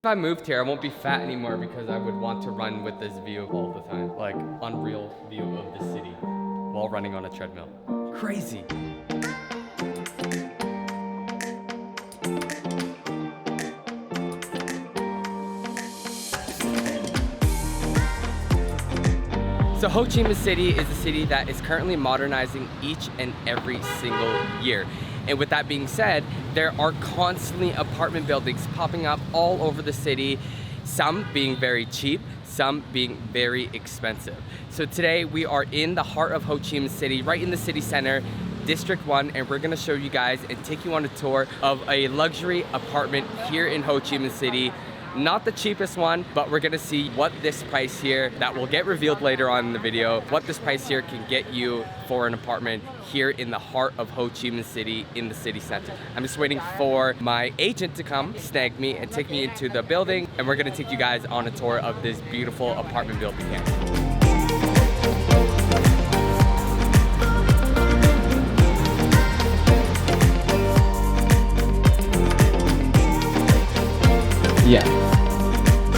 If I moved here, I won't be fat anymore because I would want to run with this view all the time. Like, unreal view of the city while running on a treadmill. Crazy. So Ho Chi Minh City is a city that is currently modernizing each and every single year. And with that being said, there are constantly apartment buildings popping up all over the city, some being very cheap, some being very expensive. So today we are in the heart of Ho Chi Minh City, right in the city center, District 1, and we're gonna show you guys and take you on a tour of a luxury apartment here in Ho Chi Minh City. Not the cheapest one, but we're gonna see what this price here, that will get revealed later on in the video, what this price here can get you for an apartment here in the heart of Ho Chi Minh City in the city center. I'm just waiting for my agent to come, snag me, and take me into the building, and we're gonna take you guys on a tour of this beautiful apartment building here. Yeah,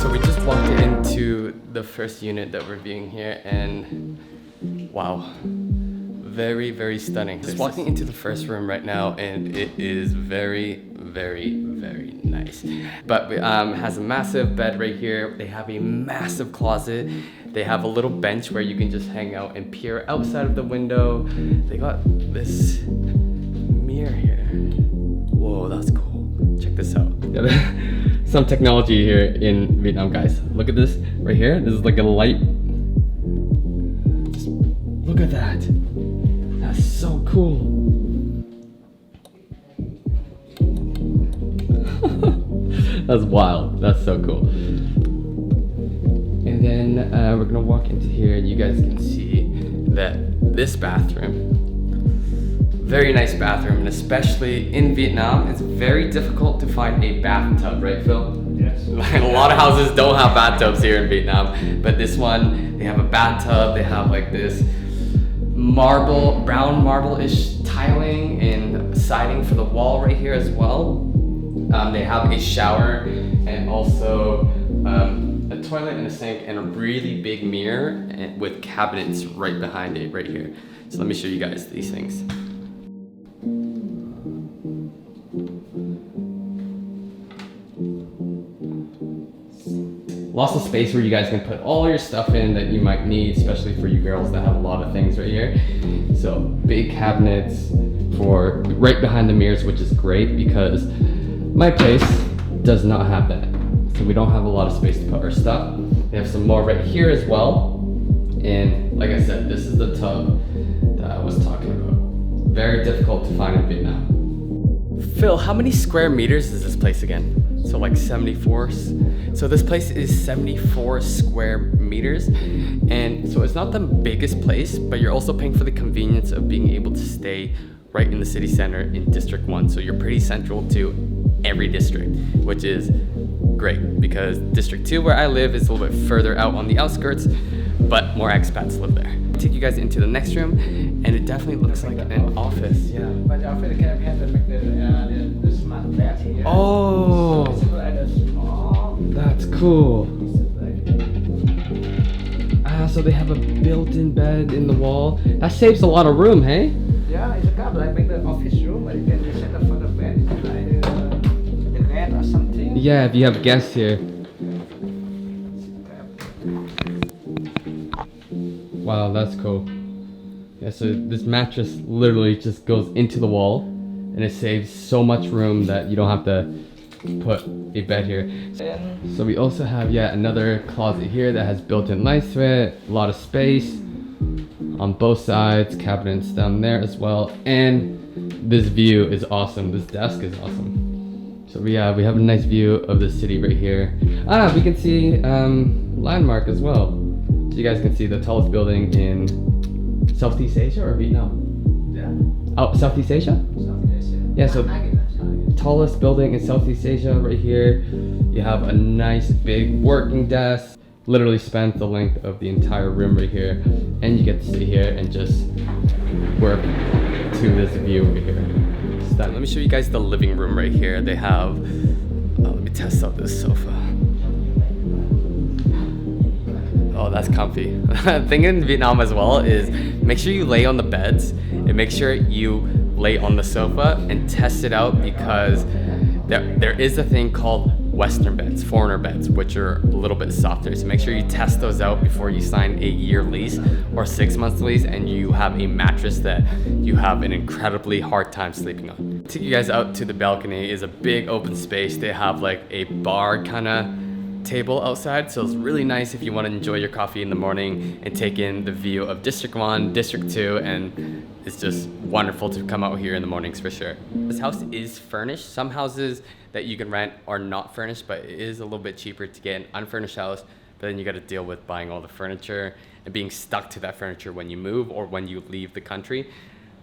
so we just walked into the first unit that we're viewing here, and wow, very, very stunning. Just walking into the first room right now, and it is very, very, very nice. But it has a massive bed right here. They have a massive closet. They have a little bench where you can just hang out and peer outside of the window. They got this mirror here. Whoa, that's cool. Check this out. Some technology here in Vietnam, guys. Look at this right here. This is like a light. Just look at that. That's so cool. That's wild. That's so cool. And then we're gonna walk into here, and you guys can see that this bathroom, very nice bathroom, and especially in Vietnam, it's very difficult to find a bathtub, right, Phil? Yes. Like, a lot of houses don't have bathtubs here in Vietnam, but this one, they have a bathtub. They have like this marble, brown marble-ish tiling and siding for the wall right here as well. They have a shower and also a toilet and a sink and a really big mirror with cabinets right behind it right here. So let me show you guys these things. Lots of space where you guys can put all your stuff in that you might need, especially for you girls that have a lot of things right here. So big cabinets for right behind the mirrors, which is great because my place does not have that. So we don't have a lot of space to put our stuff. They have some more right here as well. And like I said, this is the tub that I was talking about. Very difficult to find in Vietnam. Phil, how many square meters is this place again? So like 74. So this place is 74 square meters. And so it's not the biggest place, but you're also paying for the convenience of being able to stay right in the city center in District 1. So you're pretty central to every district, which is great because District 2, where I live, is a little bit further out on the outskirts, but more expats live there. I'll take you guys into the next room, and it definitely looks like an office. Yeah. But the office can have the smart bed here. Oh, that's cool. So they have a built-in bed in the wall. That saves a lot of room, hey? Yeah, it's a kind of like make the office room, but you can just set up for the bed, like the bed or something. Yeah, if you have guests here. Wow, that's cool. Yeah, so this mattress literally just goes into the wall, and it saves so much room that you don't have to put a bed here. So we also have another closet here that has built-in lights to it, a lot of space on both sides, cabinets down there as well, and this view is awesome. This desk is awesome. So we have a nice view of the city right here. We can see landmark as well. So you guys can see the tallest building in Southeast Asia or Vietnam? Yeah. Oh, Southeast Asia? Southeast Asia. Yeah, so tallest building in Southeast Asia right here. You have a nice big working desk. Literally spans the length of the entire room right here. And you get to sit here and just work to this view right here. Let me show you guys the living room right here. They have, let me test out this sofa. That's comfy. The thing in Vietnam as well is make sure you lay on the beds and make sure you lay on the sofa and test it out, because there is a thing called Western beds, foreigner beds, which are a little bit softer. So make sure you test those out before you sign a year lease or 6 months lease and you have a mattress that you have an incredibly hard time sleeping on. Take you guys out to the balcony. Is a big open space. They have like a bar kind of table outside, so it's really nice if you want to enjoy your coffee in the morning and take in the view of District 1, District 2, and it's just wonderful to come out here in the mornings for sure. This house is furnished. Some houses that you can rent are not furnished, but it is a little bit cheaper to get an unfurnished house, but then you got to deal with buying all the furniture and being stuck to that furniture when you move or when you leave the country.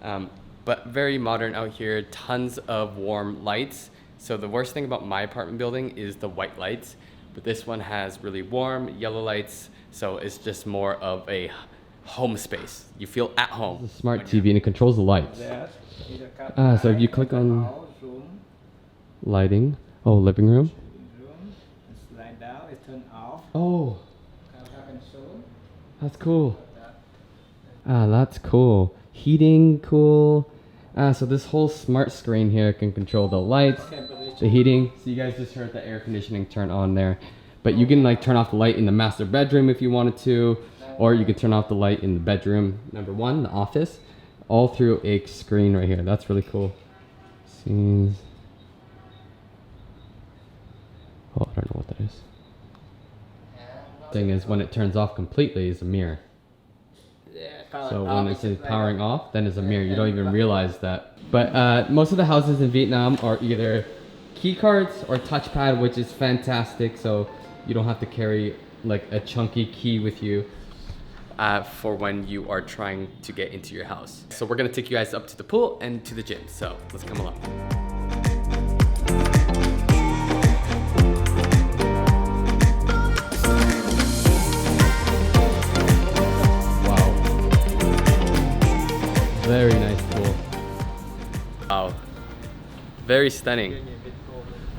But very modern out here, tons of warm lights. So the worst thing about my apartment building is the white lights. But this one has really warm yellow lights, so it's just more of a home space. You feel at home. It's a smart TV and it controls the lights. So if you click on lighting, living room. Slide down, it turns off. Oh, that's cool. That's cool. Heating, cool. So this whole smart screen here can control the lights, the heating. So you guys just heard the air conditioning turn on there. But you can like turn off the light in the master bedroom if you wanted to, or you could turn off the light in the bedroom number 1, the office, all through a screen right here. That's really cool. Scenes. Oh, I don't know what that is. Thing is, when it turns off completely is a mirror. So when it's powering off, then it's a mirror. You don't even realize that. But most of the houses in Vietnam are either key cards or touchpad, which is fantastic. So you don't have to carry like a chunky key with you for when you are trying to get into your house. So we're gonna take you guys up to the pool and to the gym. So let's come along. Very nice pool. Wow. Very stunning.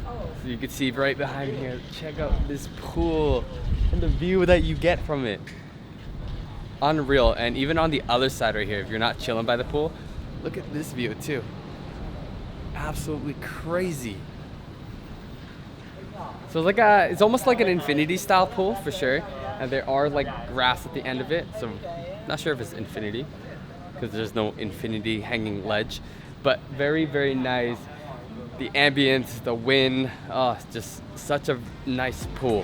So you can see right behind here, check out this pool and the view that you get from it. Unreal. And even on the other side right here, if you're not chilling by the pool, look at this view too. Absolutely crazy. So it's like it's almost like an infinity style pool for sure. And there are like grass at the end of it. So not sure if it's infinity, because there's no infinity hanging ledge, but very, very nice. The ambience, the wind, just such a nice pool.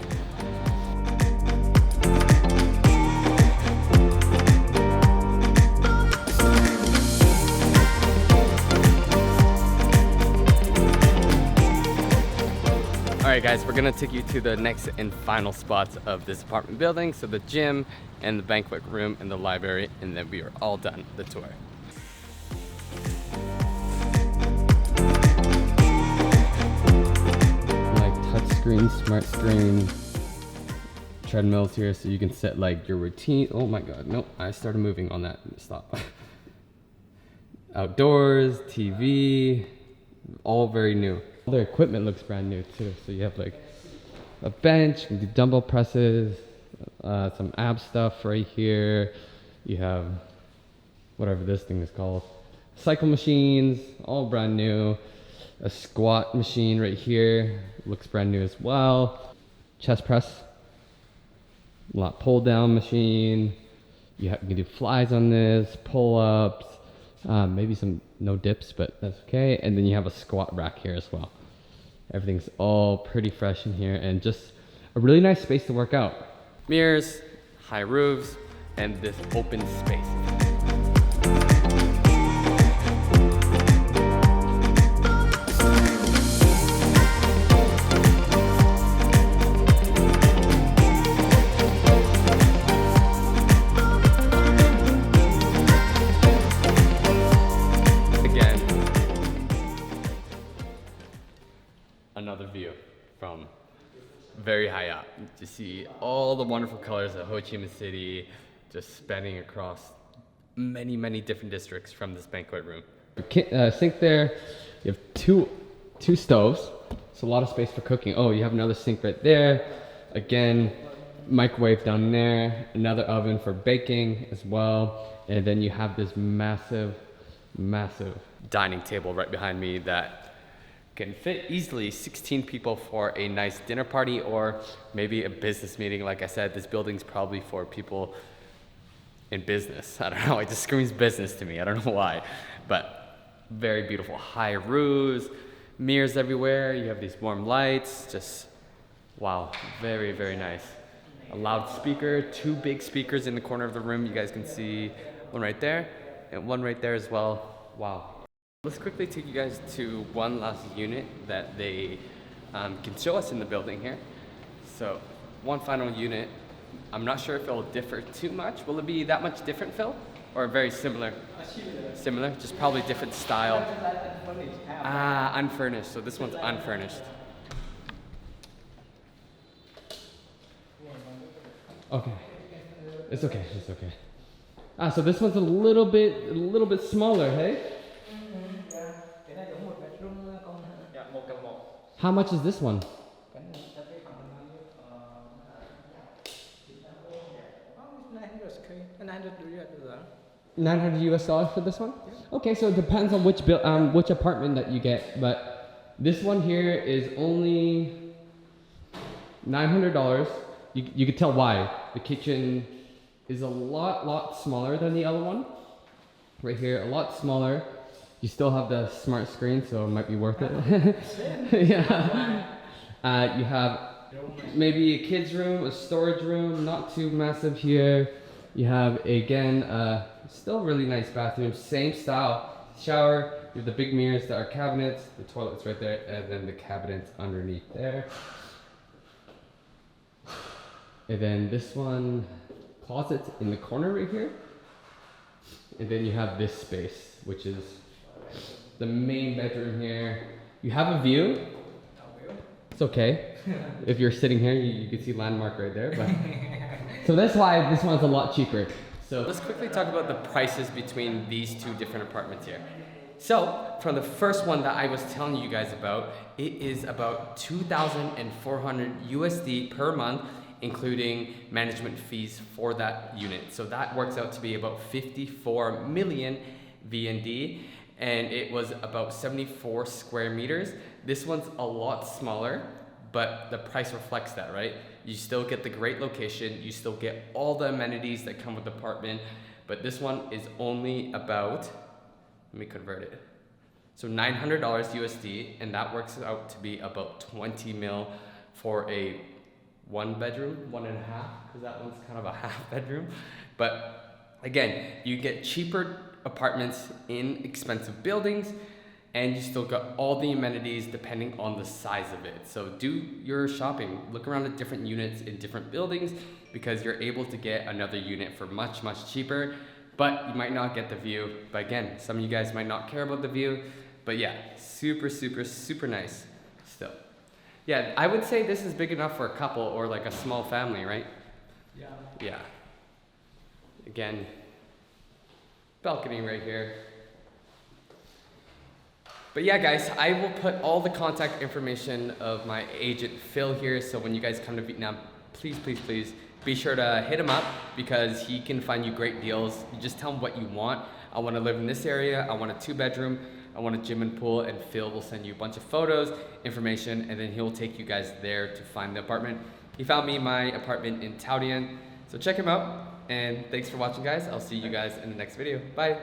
All right guys, we're gonna take you to the next and final spots of this apartment building. So the gym and the banquet room and the library, and then we are all done the tour. Like touchscreen, smart screen, treadmills here so you can set like your routine. Oh my God, nope, I started moving on that, stop. Outdoors, TV, all very new. All their equipment looks brand new too. So you have like a bench, you can do dumbbell presses, some ab stuff right here. You have whatever this thing is called. Cycle machines, all brand new. A squat machine right here, looks brand new as well. Chest press, lat pull down machine. You can do flies on this, pull ups, maybe some no dips, but that's okay. And then you have a squat rack here as well. Everything's all pretty fresh in here and just a really nice space to work out. Mirrors, high roofs, and this open space. Another view from very high up to see all the wonderful colors of Ho Chi Minh City just spanning across many, many different districts from this banquet room. Sink there, you have two stoves, so a lot of space for cooking. Oh, you have another sink right there. Again, microwave down there, another oven for baking as well, and then you have this massive dining table right behind me that can fit easily 16 people for a nice dinner party or maybe a business meeting. Like I said, this building's probably for people in business. I don't know, it just screams business to me. I don't know why, but very beautiful. High roofs, mirrors everywhere. You have these warm lights, just wow, very, very nice. A loudspeaker, 2 big speakers in the corner of the room. You guys can see one right there and one right there as well. Wow. Let's quickly take you guys to one last unit that they can show us in the building here. So one final unit. I'm not sure if it'll differ too much. Will it be that much different, Phil? Or very similar? Similar, just probably different style. Unfurnished. So this one's unfurnished. Okay. It's okay. It's okay. So this one's a little bit smaller, hey? How much is this one? 900 US dollars for this one? Okay, so it depends on which apartment that you get, but this one here is only $900. You could tell why. The kitchen is a lot smaller than the other one. Right here, a lot smaller. You still have the smart screen, so it might be worth it. Yeah. You have maybe a kid's room, a storage room, not too massive here. You have, again, still really nice bathroom, same style. Shower, you have the big mirrors, there are cabinets, the toilet's right there, and then the cabinets underneath there. And then this one, closet in the corner right here. And then you have this space, which is the main bedroom here. You have a view. It's okay. If you're sitting here, you can see landmark right there. But so that's why this one's a lot cheaper. So let's quickly talk about the prices between these 2 different apartments here. So from the first one that I was telling you guys about, it is about 2,400 USD per month, including management fees for that unit. So that works out to be about 54 million VND, and it was about 74 square meters. This one's a lot smaller, but the price reflects that, right? You still get the great location, you still get all the amenities that come with the apartment, but this one is only about, let me convert it. So $900 USD, and that works out to be about 20 mil for a 1 bedroom, 1.5, because that one's kind of a half bedroom. But again, you get cheaper apartments in expensive buildings, and you still got all the amenities depending on the size of it. So do your shopping, look around at different units in different buildings, because you're able to get another unit for much cheaper, but you might not get the view. But again, some of you guys might not care about the view, but yeah, super nice still. Yeah, I would say this is big enough for a couple or like a small family, right? Yeah. Yeah. Again, balcony right here. But yeah, guys, I will put all the contact information of my agent Phil here, so when you guys come to Vietnam, please be sure to hit him up, because he can find you great deals. You just tell him what you want. I want to live in this area, I want a 2-bedroom, I want a gym and pool, and Phil will send you a bunch of photos, information, and then he'll take you guys there to find the apartment. He found me my apartment in Tao Dien, so check him out, and thanks for watching, guys. I'll see you guys in the next video. Bye.